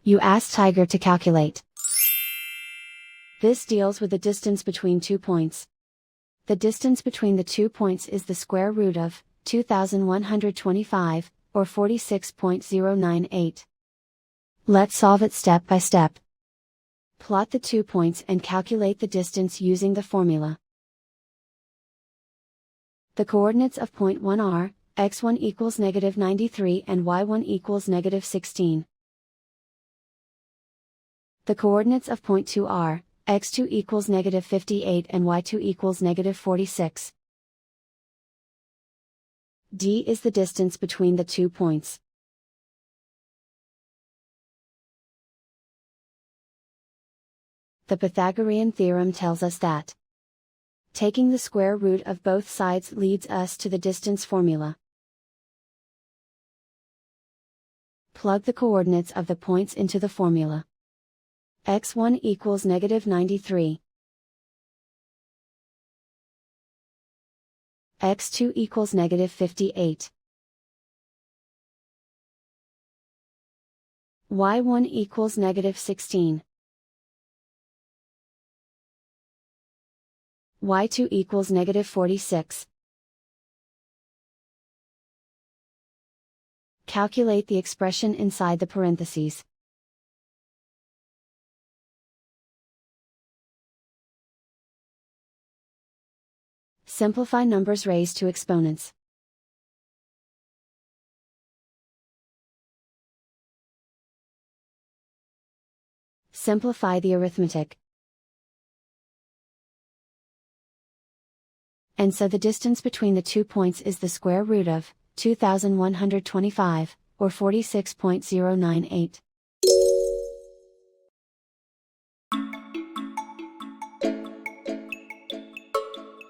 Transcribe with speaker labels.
Speaker 1: You ask Tiger to calculate. This deals with the distance between 2 points. The distance between the 2 points is the square root of 2125, or 46.098. Let's solve it step by step. Plot the 2 points and calculate the distance using the formula. The coordinates of point 1 are, x1 equals -93 and y1 equals -16. The coordinates of point 2 are, x2 equals -58 and y2 equals -46. D is the distance between the 2 points. The Pythagorean theorem tells us that taking the square root of both sides leads us to the distance formula. Plug the coordinates of the points into the formula. x1 equals -93. x2 equals -58. y1 equals -16. y2 equals -46. Calculate the expression inside the parentheses. Simplify numbers raised to exponents. Simplify the arithmetic. And so the distance between the 2 points is the square root of 2125, or 46.098.